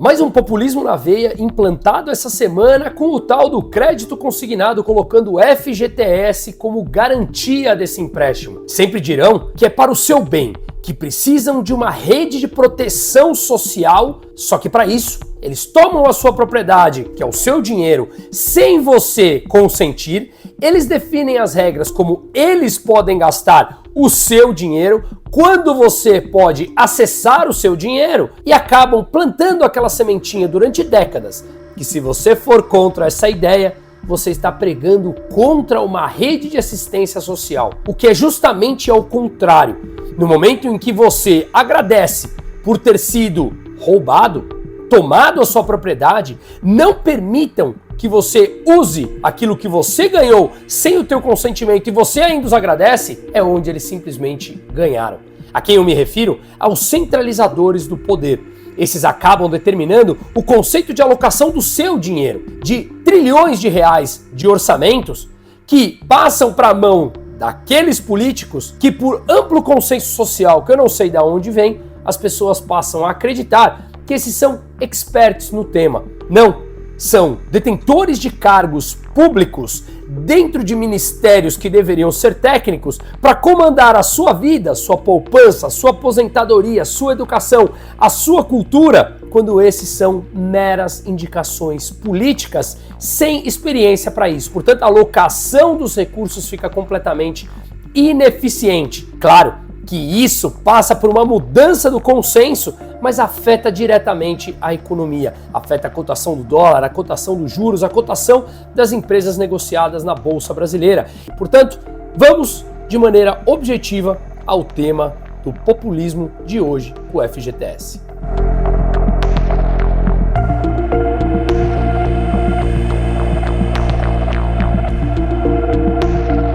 Mais um populismo na veia implantado essa semana com o tal do crédito consignado, colocando o FGTS como garantia desse empréstimo. Sempre dirão que é para o seu bem, que precisam de uma rede de proteção social, só que para isso eles tomam a sua propriedade, que é o seu dinheiro, sem você consentir, eles definem as regras como eles podem gastar o seu dinheiro, quando você pode acessar o seu dinheiro e acabam plantando aquela sementinha durante décadas, que se você for contra essa ideia, você está pregando contra uma rede de assistência social, o que é justamente ao contrário. No momento em que você agradece por ter sido roubado, tomado a sua propriedade, não permitam que você use aquilo que você ganhou sem o teu consentimento e você ainda os agradece, é onde eles simplesmente ganharam. A quem eu me refiro? Aos centralizadores do poder. Esses acabam determinando o conceito de alocação do seu dinheiro, de trilhões de reais de orçamentos que passam para a mão daqueles políticos que, por amplo consenso social, que eu não sei de onde vem, as pessoas passam a acreditar que esses são experts no tema. Não, são detentores de cargos públicos dentro de ministérios que deveriam ser técnicos para comandar a sua vida, sua poupança, sua aposentadoria, sua educação, a sua cultura, quando esses são meras indicações políticas sem experiência para isso. Portanto, a alocação dos recursos fica completamente ineficiente. Claro que isso passa por uma mudança do consenso, mas afeta diretamente a economia, afeta a cotação do dólar, a cotação dos juros, a cotação das empresas negociadas na Bolsa Brasileira. Portanto, vamos de maneira objetiva ao tema do populismo de hoje, o FGTS.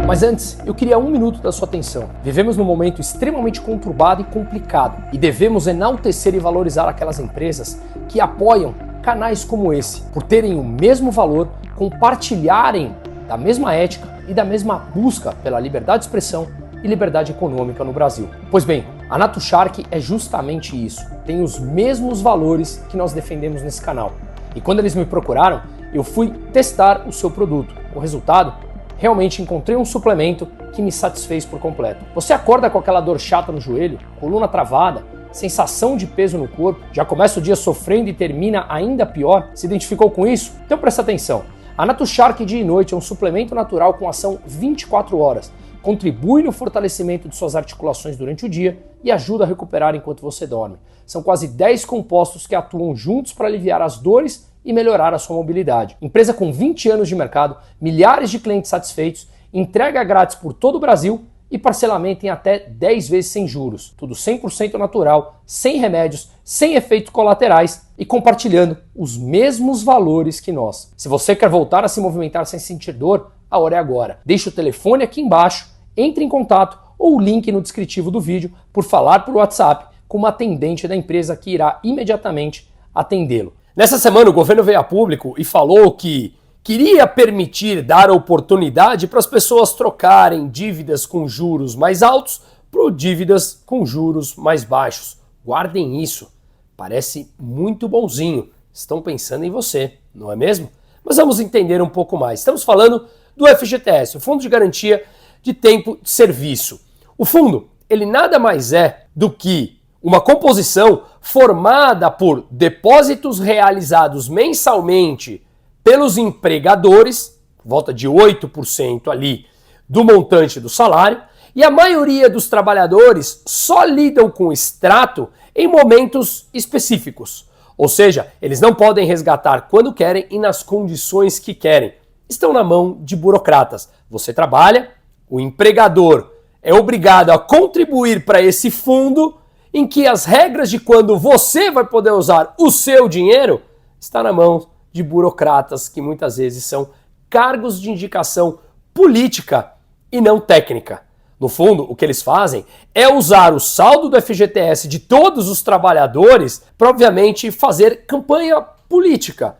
Mas antes, eu queria 1 minuto da sua atenção. Vivemos num momento extremamente conturbado e complicado e devemos enaltecer e valorizar aquelas empresas que apoiam canais como esse, por terem o mesmo valor, compartilharem da mesma ética e da mesma busca pela liberdade de expressão e liberdade econômica no Brasil. Pois bem, a Naturgy é justamente isso, tem os mesmos valores que nós defendemos nesse canal. E quando eles me procuraram, eu fui testar o seu produto. O resultado? Realmente encontrei um suplemento que me satisfez por completo. Você acorda com aquela dor chata no joelho, coluna travada, sensação de peso no corpo, já começa o dia sofrendo e termina ainda pior? Se identificou com isso? Então presta atenção. A Naturgy Dia e Noite é um suplemento natural com ação 24 horas. Contribui no fortalecimento de suas articulações durante o dia e ajuda a recuperar enquanto você dorme. São quase 10 compostos que atuam juntos para aliviar as dores e melhorar a sua mobilidade. Empresa com 20 anos de mercado, milhares de clientes satisfeitos, entrega grátis por todo o Brasil e parcelamento em até 10 vezes sem juros. Tudo 100% natural, sem remédios, sem efeitos colaterais e compartilhando os mesmos valores que nós. Se você quer voltar a se movimentar sem sentir dor, a hora é agora. Deixe o telefone aqui embaixo, entre em contato ou o link no descritivo do vídeo por falar por WhatsApp com uma atendente da empresa que irá imediatamente atendê-lo. Nessa semana o governo veio a público e falou que queria permitir dar oportunidade para as pessoas trocarem dívidas com juros mais altos por dívidas com juros mais baixos. Guardem isso, parece muito bonzinho, estão pensando em você, não é mesmo? Mas vamos entender um pouco mais. Estamos falando do FGTS, o Fundo de Garantia de Tempo de Serviço. O fundo, ele nada mais é do que uma composição formada por depósitos realizados mensalmente pelos empregadores, volta de 8% ali do montante do salário, e a maioria dos trabalhadores só lidam com o extrato em momentos específicos. Ou seja, eles não podem resgatar quando querem e nas condições que querem. Estão na mão de burocratas. Você trabalha, o empregador é obrigado a contribuir para esse fundo, em que as regras de quando você vai poder usar o seu dinheiro está na mão de burocratas que muitas vezes são cargos de indicação política e não técnica. No fundo, o que eles fazem é usar o saldo do FGTS de todos os trabalhadores para, obviamente, fazer campanha política.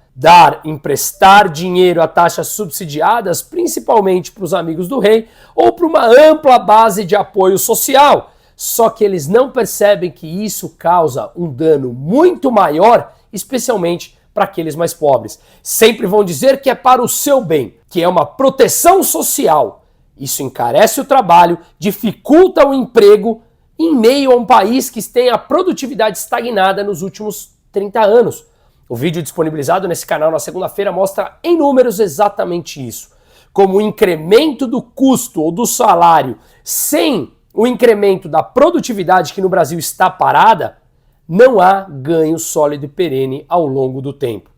Emprestar dinheiro a taxas subsidiadas, principalmente para os amigos do rei, ou para uma ampla base de apoio social. Só que eles não percebem que isso causa um dano muito maior e especialmente para aqueles mais pobres. Sempre vão dizer que é para o seu bem, que é uma proteção social. Isso encarece o trabalho, dificulta o emprego em meio a um país que tem a produtividade estagnada nos últimos 30 anos. O vídeo disponibilizado nesse canal na segunda-feira mostra em números exatamente isso. Como o incremento do custo ou do salário sem o incremento da produtividade que no Brasil está parada, não há ganho sólido e perene ao longo do tempo.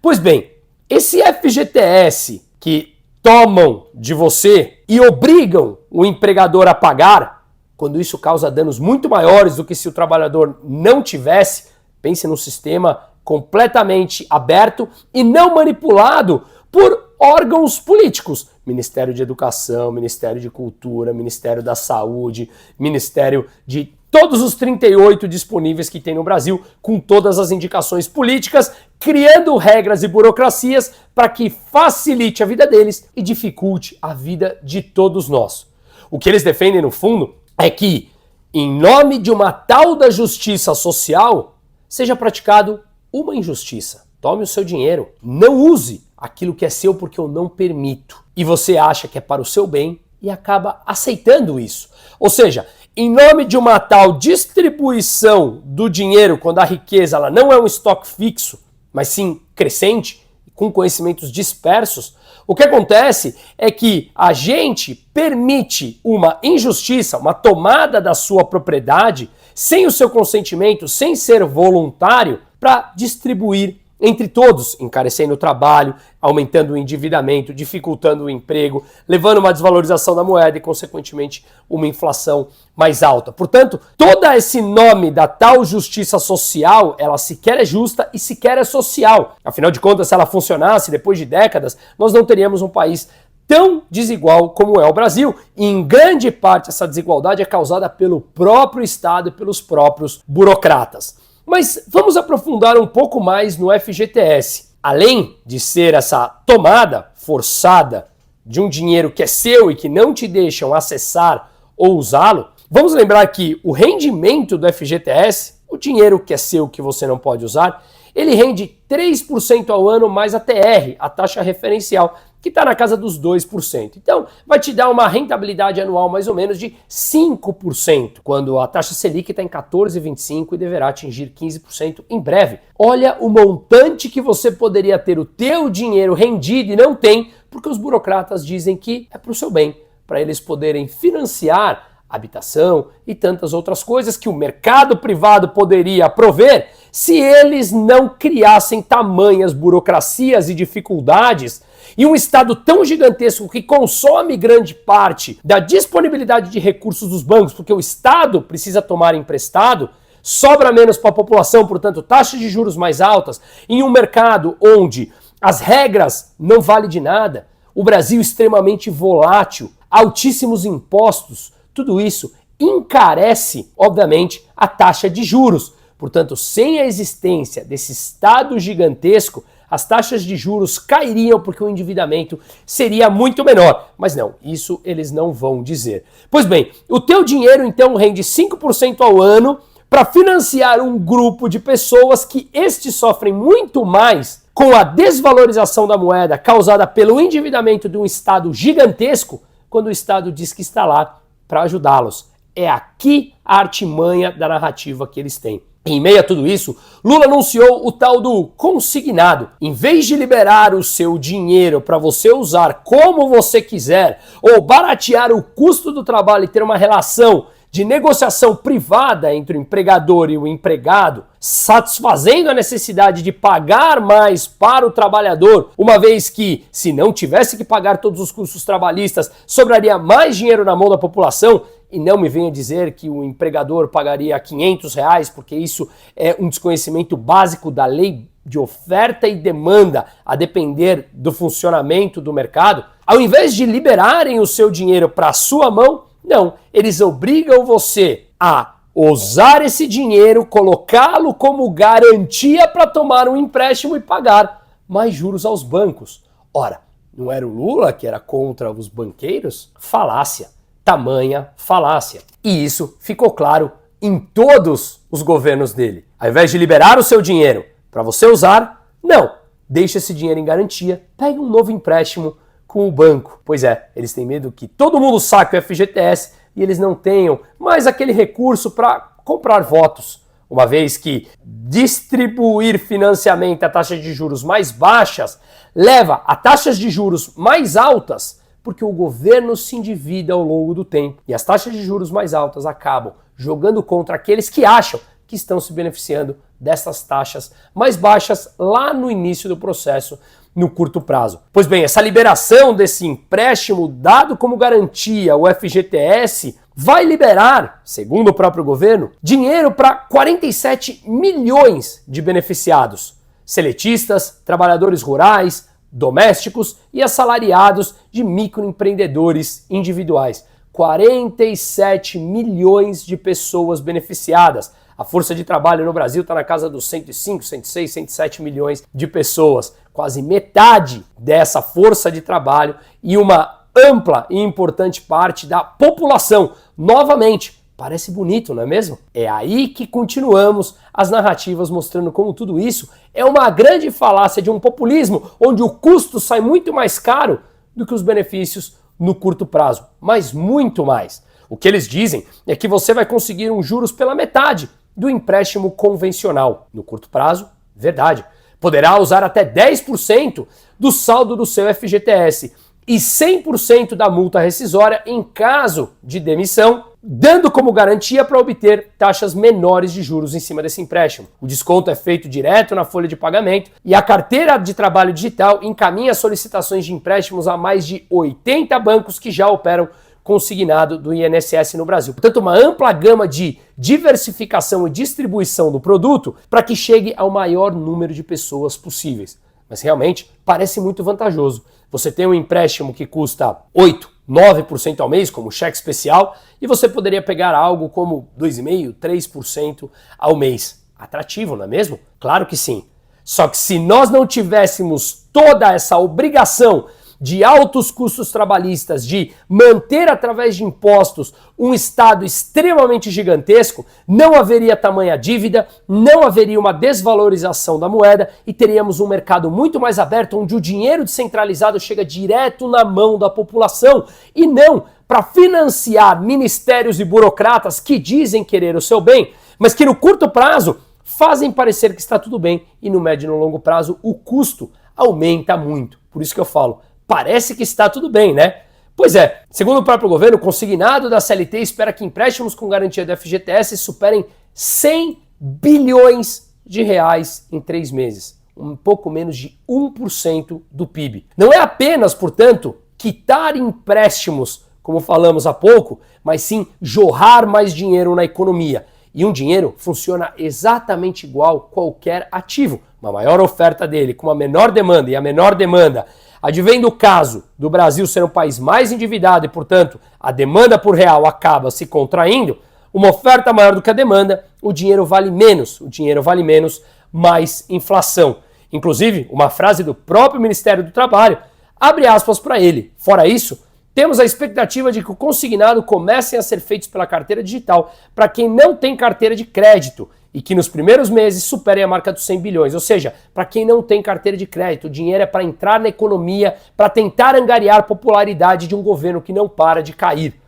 Pois bem, esse FGTS que tomam de você e obrigam o empregador a pagar, quando isso causa danos muito maiores do que se o trabalhador não tivesse, pense num sistema completamente aberto e não manipulado por órgãos políticos. Ministério de Educação, Ministério de Cultura, Ministério da Saúde, Ministério de todos os 38 disponíveis que tem no Brasil, com todas as indicações políticas, criando regras e burocracias para que facilite a vida deles e dificulte a vida de todos nós. O que eles defendem, no fundo, é que, em nome de uma tal da justiça social, seja praticado uma injustiça. Tome o seu dinheiro, não use aquilo que é seu porque eu não permito. E você acha que é para o seu bem e acaba aceitando isso. Ou seja, em nome de uma tal distribuição do dinheiro, quando a riqueza ela não é um estoque fixo, mas sim crescente, com conhecimentos dispersos, o que acontece é que a gente permite uma injustiça, uma tomada da sua propriedade, sem o seu consentimento, sem ser voluntário, para distribuir entre todos, encarecendo o trabalho, aumentando o endividamento, dificultando o emprego, levando uma desvalorização da moeda e, consequentemente, uma inflação mais alta. Portanto, todo esse nome da tal justiça social, ela sequer é justa e sequer é social. Afinal de contas, se ela funcionasse depois de décadas, nós não teríamos um país tão desigual como é o Brasil. E, em grande parte, essa desigualdade é causada pelo próprio Estado e pelos próprios burocratas. Mas vamos aprofundar um pouco mais no FGTS. Além de ser essa tomada forçada de um dinheiro que é seu e que não te deixam acessar ou usá-lo, vamos lembrar que o rendimento do FGTS, o dinheiro que é seu que você não pode usar, ele rende 3% ao ano mais a TR, a taxa referencial, que está na casa dos 2%. Então, vai te dar uma rentabilidade anual mais ou menos de 5%, quando a taxa Selic está em 14,25% e deverá atingir 15% em breve. Olha o montante que você poderia ter o teu dinheiro rendido e não tem, porque os burocratas dizem que é para o seu bem, para eles poderem financiar habitação e tantas outras coisas que o mercado privado poderia prover se eles não criassem tamanhas burocracias e dificuldades e um Estado tão gigantesco que consome grande parte da disponibilidade de recursos dos bancos, porque o Estado precisa tomar emprestado, sobra menos para a população, portanto, taxas de juros mais altas, em um mercado onde as regras não valem de nada, o Brasil extremamente volátil, altíssimos impostos, tudo isso encarece, obviamente, a taxa de juros. Portanto, sem a existência desse Estado gigantesco, as taxas de juros cairiam porque o endividamento seria muito menor. Mas não, isso eles não vão dizer. Pois bem, o teu dinheiro então rende 5% ao ano para financiar um grupo de pessoas que estes sofrem muito mais com a desvalorização da moeda causada pelo endividamento de um Estado gigantesco, quando o Estado diz que está lá para ajudá-los. É aqui a artimanha da narrativa que eles têm. Em meio a tudo isso, Lula anunciou o tal do consignado. Em vez de liberar o seu dinheiro para você usar como você quiser, ou baratear o custo do trabalho e ter uma relação de negociação privada entre o empregador e o empregado, satisfazendo a necessidade de pagar mais para o trabalhador, uma vez que, se não tivesse que pagar todos os custos trabalhistas, sobraria mais dinheiro na mão da população. E não me venha dizer que o empregador pagaria R$500, porque isso é um desconhecimento básico da lei de oferta e demanda, a depender do funcionamento do mercado. Ao invés de liberarem o seu dinheiro para a sua mão, não, eles obrigam você a usar esse dinheiro, colocá-lo como garantia para tomar um empréstimo e pagar mais juros aos bancos. Ora, não era o Lula que era contra os banqueiros? Falácia. Tamanha falácia. E isso ficou claro em todos os governos dele. Ao invés de liberar o seu dinheiro Para você usar? Não. Deixe esse dinheiro em garantia, pegue um novo empréstimo com o banco. Pois é, eles têm medo que todo mundo saque o FGTS e eles não tenham mais aquele recurso para comprar votos. Uma vez que distribuir financiamento a taxas de juros mais baixas leva a taxas de juros mais altas, porque o governo se endivida ao longo do tempo. E as taxas de juros mais altas acabam jogando contra aqueles que acham que estão se beneficiando dessas taxas mais baixas lá no início do processo, no curto prazo. Pois bem, essa liberação desse empréstimo dado como garantia, o FGTS, vai liberar, segundo o próprio governo, dinheiro para 47 milhões de beneficiados, seletistas, trabalhadores rurais, domésticos e assalariados de microempreendedores individuais. 47 milhões de pessoas beneficiadas. A força de trabalho no Brasil está na casa dos 105, 106, 107 milhões de pessoas. Quase metade dessa força de trabalho e uma ampla e importante parte da população. Novamente, parece bonito, não é mesmo? É aí que continuamos as narrativas mostrando como tudo isso é uma grande falácia de um populismo onde o custo sai muito mais caro do que os benefícios no curto prazo, mas muito mais. O que eles dizem é que você vai conseguir uns juros pela metade do empréstimo convencional. No curto prazo, verdade. Poderá usar até 10% do saldo do seu FGTS e 100% da multa rescisória em caso de demissão, dando como garantia para obter taxas menores de juros em cima desse empréstimo. O desconto é feito direto na folha de pagamento e a carteira de trabalho digital encaminha solicitações de empréstimos a mais de 80 bancos que já operam consignado do INSS no Brasil. Portanto, uma ampla gama de diversificação e distribuição do produto para que chegue ao maior número de pessoas possíveis. Mas realmente parece muito vantajoso. Você tem um empréstimo que custa 8%, 9% ao mês, como cheque especial, e você poderia pegar algo como 2,5%, 3% ao mês. Atrativo, não é mesmo? Claro que sim. Só que se nós não tivéssemos toda essa obrigação de altos custos trabalhistas, de manter através de impostos um Estado extremamente gigantesco, não haveria tamanha dívida, não haveria uma desvalorização da moeda e teríamos um mercado muito mais aberto onde o dinheiro descentralizado chega direto na mão da população e não para financiar ministérios e burocratas que dizem querer o seu bem, mas que no curto prazo fazem parecer que está tudo bem e no médio e no longo prazo o custo aumenta muito. Por isso que eu falo, parece que está tudo bem, né? Pois é, segundo o próprio governo, o consignado da CLT espera que empréstimos com garantia do FGTS superem 100 bilhões de reais em 3 meses. Um pouco menos de 1% do PIB. Não é apenas, portanto, quitar empréstimos, como falamos há pouco, mas sim jorrar mais dinheiro na economia. E um dinheiro funciona exatamente igual a qualquer ativo. Uma maior oferta dele com uma menor demanda, e a menor demanda advém do caso do Brasil ser um país mais endividado e, portanto, a demanda por real acaba se contraindo, uma oferta maior do que a demanda, o dinheiro vale menos, mais inflação. Inclusive, uma frase do próprio Ministério do Trabalho, abre aspas para ele. Fora isso, temos a expectativa de que o consignado comecem a ser feitos pela carteira digital para quem não tem carteira de crédito e que nos primeiros meses superem a marca dos 100 bilhões. Ou seja, para quem não tem carteira de crédito, o dinheiro é para entrar na economia, para tentar angariar popularidade de um governo que não para de cair.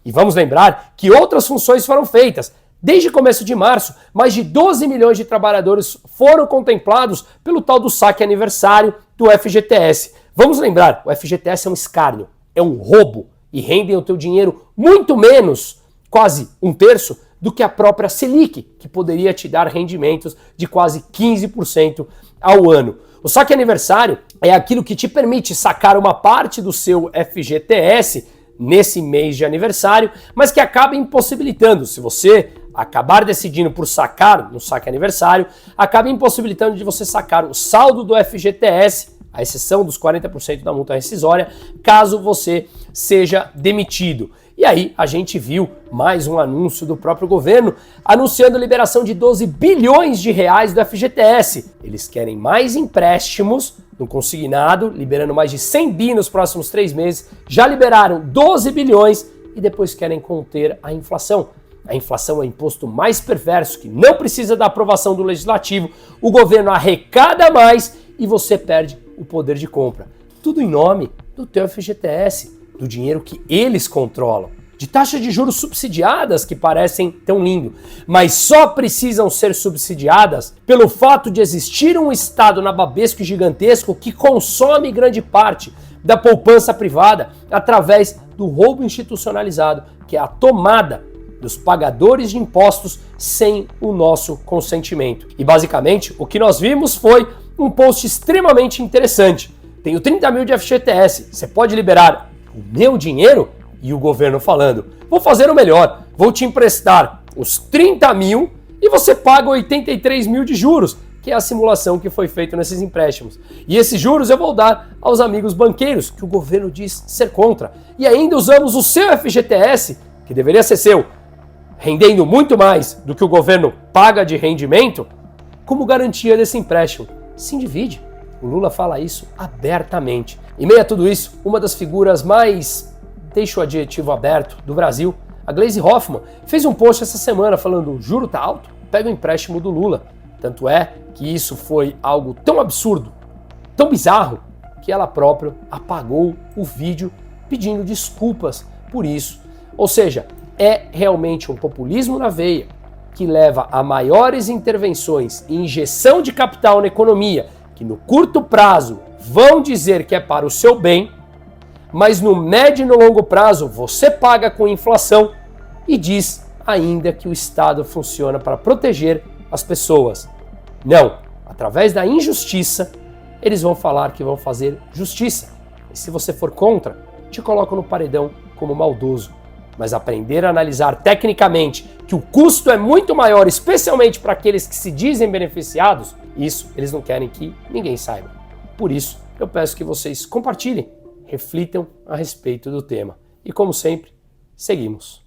E vamos lembrar que outras funções foram feitas. Desde o começo de março, mais de 12 milhões de trabalhadores foram contemplados pelo tal do saque aniversário do FGTS. Vamos lembrar, o FGTS é um escárnio, é um roubo e rendem o teu dinheiro muito menos, quase 1/3, do que a própria Selic, que poderia te dar rendimentos de quase 15% ao ano. O saque aniversário é aquilo que te permite sacar uma parte do seu FGTS nesse mês de aniversário, mas que acaba impossibilitando, se você acabar decidindo por sacar no saque aniversário, acaba impossibilitando de você sacar o saldo do FGTS, à exceção dos 40% da multa rescisória, caso você seja demitido. E aí a gente viu mais um anúncio do próprio governo anunciando a liberação de 12 bilhões de reais do FGTS. Eles querem mais empréstimos no consignado, liberando mais de 100 bi nos próximos 3 meses. Já liberaram 12 bilhões e depois querem conter a inflação. A inflação é o imposto mais perverso que não precisa da aprovação do legislativo, o governo arrecada mais e você perde o poder de compra. Tudo em nome do teu FGTS, do dinheiro que eles controlam, de taxas de juros subsidiadas que parecem tão lindo, mas só precisam ser subsidiadas pelo fato de existir um Estado nababesco e gigantesco que consome grande parte da poupança privada através do roubo institucionalizado, que é a tomada dos pagadores de impostos sem o nosso consentimento. E basicamente o que nós vimos foi um post extremamente interessante. Tenho 30 mil de FGTS, você pode liberar o meu dinheiro? E o governo falando, vou fazer o melhor, vou te emprestar os 30 mil e você paga 83 mil de juros, que é a simulação que foi feita nesses empréstimos. E esses juros eu vou dar aos amigos banqueiros, que o governo diz ser contra. E ainda usamos o seu FGTS, que deveria ser seu, rendendo muito mais do que o governo paga de rendimento, como garantia desse empréstimo. Se divide. O Lula fala isso abertamente. Em meio a tudo isso, uma das figuras mais, deixa o adjetivo aberto, do Brasil, a Gleisi Hoffmann, fez um post essa semana falando: o juro tá alto, pega o empréstimo do Lula. Tanto é que isso foi algo tão absurdo, tão bizarro, que ela própria apagou o vídeo pedindo desculpas por isso. Ou seja, é realmente um populismo na veia que leva a maiores intervenções e injeção de capital na economia, que no curto prazo vão dizer que é para o seu bem, mas no médio e no longo prazo você paga com inflação e diz ainda que o Estado funciona para proteger as pessoas. Não, através da injustiça, eles vão falar que vão fazer justiça. E se você for contra, te colocam no paredão como maldoso. Mas aprender a analisar tecnicamente que o custo é muito maior, especialmente para aqueles que se dizem beneficiados, isso eles não querem que ninguém saiba. Por isso, eu peço que vocês compartilhem, reflitam a respeito do tema. E como sempre, seguimos.